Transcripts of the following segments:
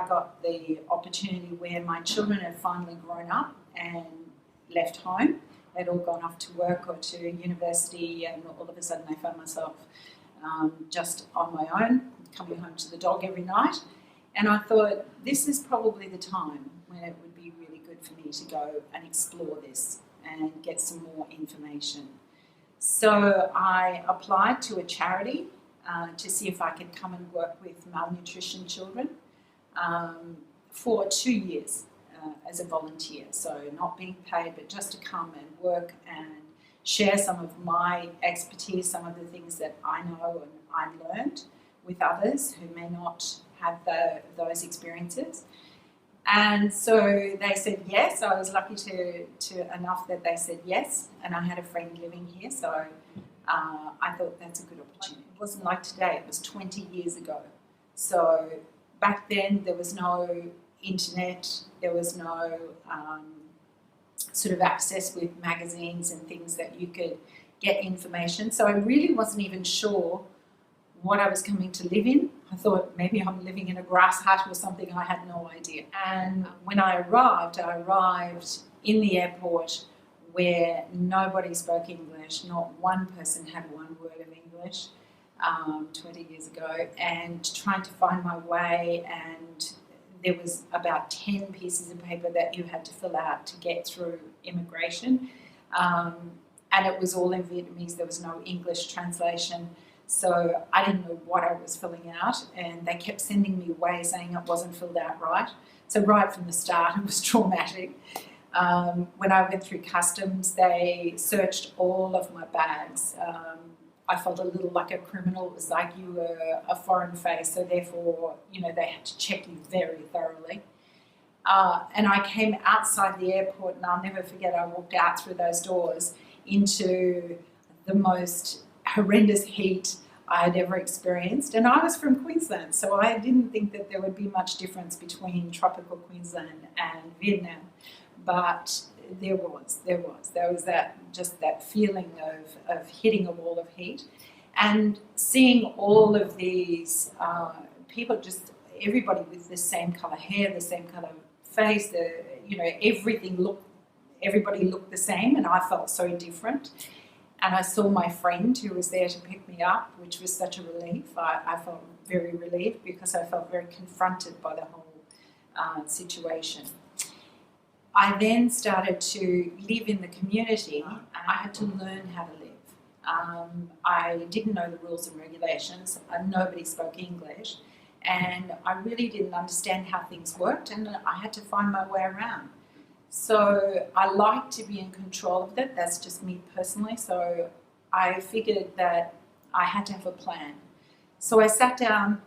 I got the opportunity where my children had finally grown up and left home. They'd all gone off to work or to university, and all of a sudden I found myself just on my own, coming home to the dog every night. And I thought, this is probably the time when it would be really good for me to go and explore this and get some more information. So I applied to a charity to see if I could come and work with malnutrition children for 2 years as a volunteer. So not being paid, but just to come and work and share some of my expertise, some of the things that I know and I learned with others who may not have those experiences. And so they said yes. I was lucky to enough that they said yes, and I had a friend living here, so I thought that's a good opportunity. It wasn't like today, it was 20 years ago. So back then there was no internet, there was no sort of access with magazines and things that you could get information. So I really wasn't even sure what I was coming to live in. I thought maybe I'm living in a grass hut or something. I had no idea. And when I arrived in the airport where nobody spoke English. Not one person had one word of English 20 years ago, and trying to find my way, and there was about 10 pieces of paper that you had to fill out to get through immigration. And it was all in Vietnamese. There was no English translation. So I didn't know what I was filling out, and they kept sending me away saying it wasn't filled out right. So right from the start, it was traumatic. When I went through customs, they searched all of my bags. I felt a little like a criminal. It was like you were a foreign face, so therefore, they had to check you very thoroughly. And I came outside the airport, and I'll never forget, I walked out through those doors into the most horrendous heat I had ever experienced. And I was from Queensland, so I didn't think that there would be much difference between tropical Queensland and Vietnam. But there was that feeling of hitting a wall of heat, and seeing all of these people, just everybody with the same colour hair, the same colour face, everybody looked the same, and I felt so different. And I saw my friend who was there to pick me up, which was such a relief. I felt very relieved because I felt very confronted by the whole situation. I then started to live in the community, and I had to learn how to live. I didn't know the rules and regulations. Nobody spoke English, and I really didn't understand how things worked, and I had to find my way around. So I like to be in control of that. That's just me personally. So I figured that I had to have a plan. So I sat down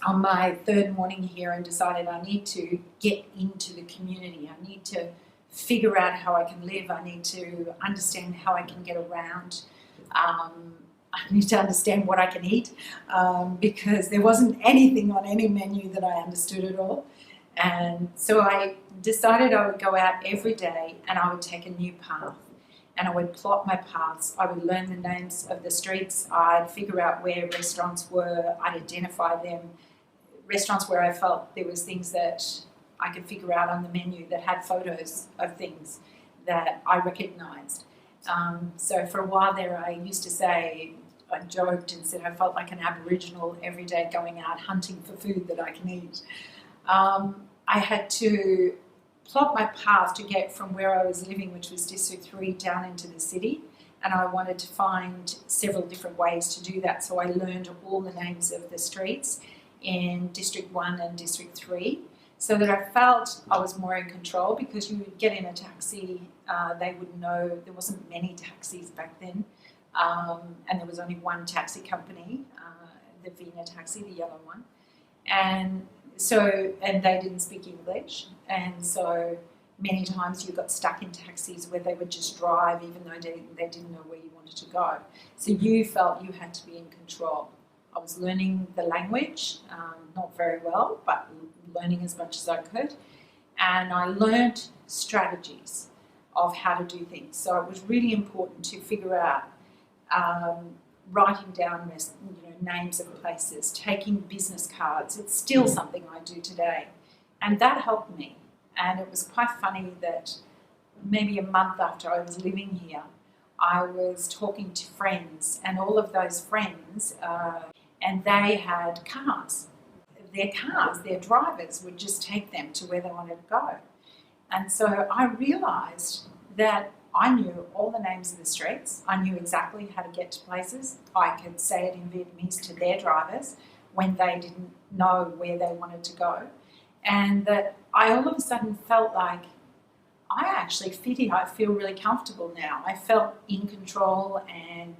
on my third morning here and decided I need to get into the community. I need to figure out how I can live. I need to understand how I can get around. I need to understand what I can eat, because there wasn't anything on any menu that I understood at all. And so I decided I would go out every day and I would take a new path, and I would plot my paths. I would learn the names of the streets. I'd figure out where restaurants were. I'd identify them. Restaurants where I felt there was things that I could figure out on the menu that had photos of things that I recognised. So for a while there, I used to say, I joked and said I felt like an Aboriginal every day going out hunting for food that I can eat. I had to plot my path to get from where I was living, which was District 3, down into the city, and I wanted to find several different ways to do that. So I learned all the names of the streets in District 1 and District 3, so that I felt I was more in control, because you would get in a taxi, they would know there wasn't many taxis back then, and there was only one taxi company, the Vina taxi, the yellow one, and they didn't speak English, and so many times you got stuck in taxis where they would just drive even though they didn't know where you wanted to go. So you felt you had to be in control. I was learning the language, not very well, but learning as much as I could, and I learnt strategies of how to do things. So it was really important to figure out writing down names of places, taking business cards. It's still something I do today. And that helped me. And it was quite funny that maybe a month after I was living here, I was talking to friends, and all of those friends, and they had cars. Their drivers would just take them to where they wanted to go. And so I realised that I knew all the names of the streets. I knew exactly how to get to places. I could say it in Vietnamese to their drivers when they didn't know where they wanted to go. And that I all of a sudden felt like I actually fit here. I feel really comfortable now. I felt in control and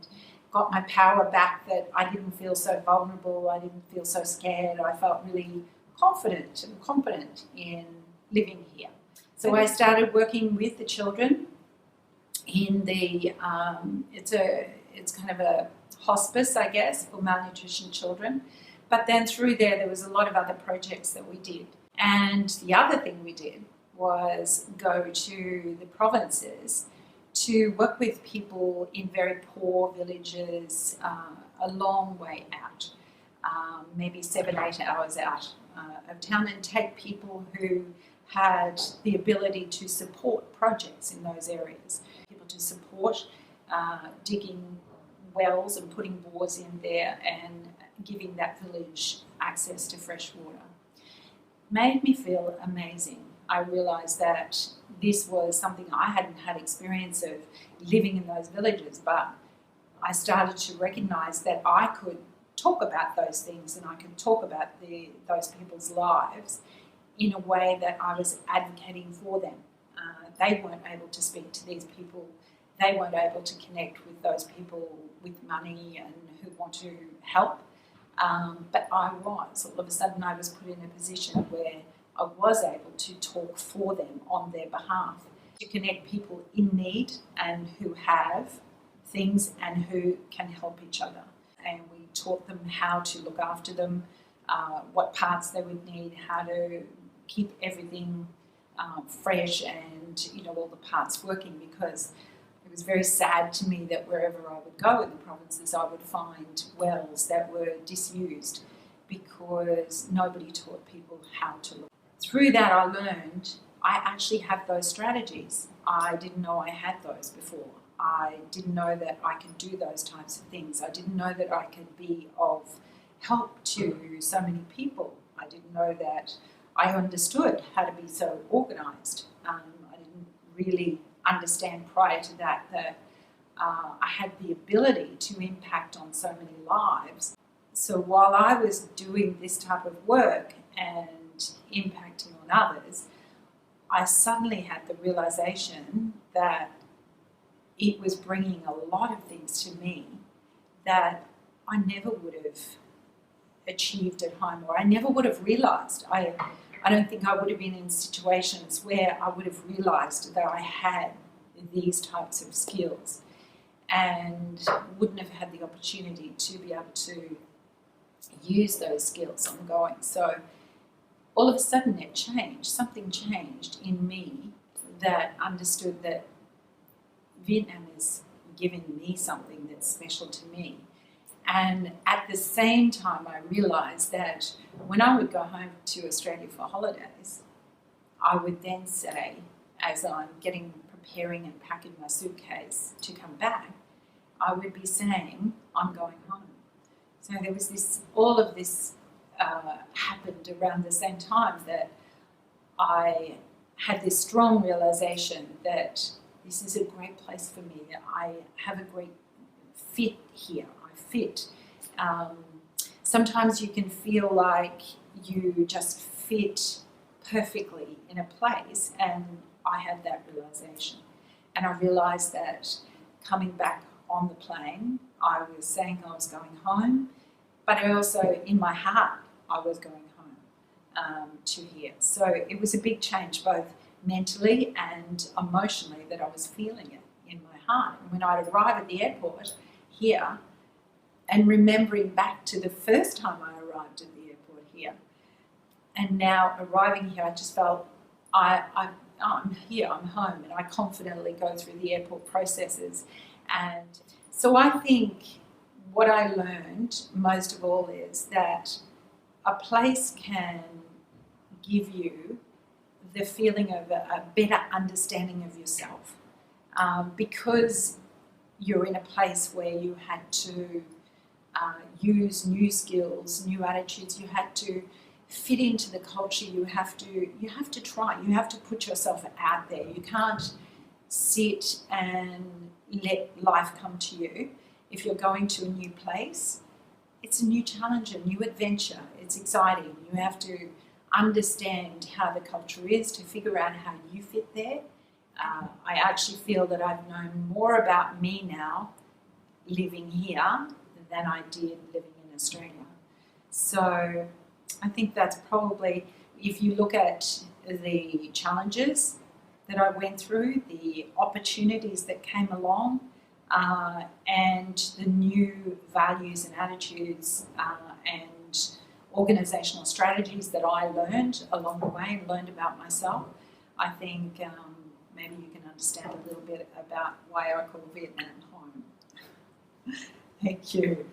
got my power back, that I didn't feel so vulnerable. I didn't feel so scared. I felt really confident and competent in living here. So I started working with the children in the, it's kind of a hospice, I guess, for malnutrition children. But then through there was a lot of other projects that we did. And the other thing we did was go to the provinces to work with people in very poor villages, a long way out, maybe 7-8 hours out of town, and take people who had the ability to support projects in those areas. People to support digging wells and putting bores in there and giving that village access to fresh water. Made me feel amazing. I realised that this was something I hadn't had experience of living in those villages, but I started to recognise that I could talk about those things, and I could talk about those people's lives in a way that I was advocating for them. They weren't able to speak to these people. They weren't able to connect with those people with money and who want to help. But I was. All of a sudden I was put in a position where I was able to talk for them on their behalf, to connect people in need and who have things and who can help each other. And we taught them how to look after them, what parts they would need, how to keep everything fresh and all the parts working, because it was very sad to me that wherever I would go in the provinces I would find wells that were disused because nobody taught people how to look. Through that I learned I actually have those strategies. I didn't know I had those before. I didn't know that I could do those types of things. I didn't know that I could be of help to so many people. I didn't know that I understood how to be so organised. I didn't really understand prior to that I had the ability to impact on so many lives. So while I was doing this type of work and impacting on others, I suddenly had the realisation that it was bringing a lot of things to me that I never would have achieved at home, or I never would have realised. I don't think I would have been in situations where I would have realised that I had these types of skills, and wouldn't have had the opportunity to be able to use those skills ongoing. So all of a sudden it changed. Something changed in me that understood that Vietnam is giving me something that's special to me. And at the same time I realised that when I would go home to Australia for holidays, I would then say, as I'm preparing and packing my suitcase to come back, I would be saying, I'm going home. So there was all of this happened around the same time that I had this strong realisation that this is a great place for me, that I have a great fit here. I fit. Sometimes you can feel like you just fit perfectly in a place, and I had that realisation. And I realised that coming back on the plane, I was saying I was going home, but I also, in my heart, I was going home to here. So it was a big change, both mentally and emotionally, that I was feeling it in my heart. And when I'd arrive at the airport here, and remembering back to the first time I arrived at the airport here, and now arriving here, I just felt I'm here, I'm home, and I confidently go through the airport processes. And so I think what I learned most of all is that a place can give you the feeling of a better understanding of yourself, because you're in a place where you had to use new skills, new attitudes. You had to fit into the culture. You have to try. You have to put yourself out there. You can't sit and let life come to you. If you're going to a new place, it's a new challenge, a new adventure. It's exciting. You have to understand how the culture is to figure out how you fit there. I actually feel that I've known more about me now living here than I did living in Australia. So I think that's probably, if you look at the challenges that I went through, the opportunities that came along, and the new values and attitudes and organisational strategies that I learned along the way and learned about myself, I think maybe you can understand a little bit about why I call Vietnam home. Thank you.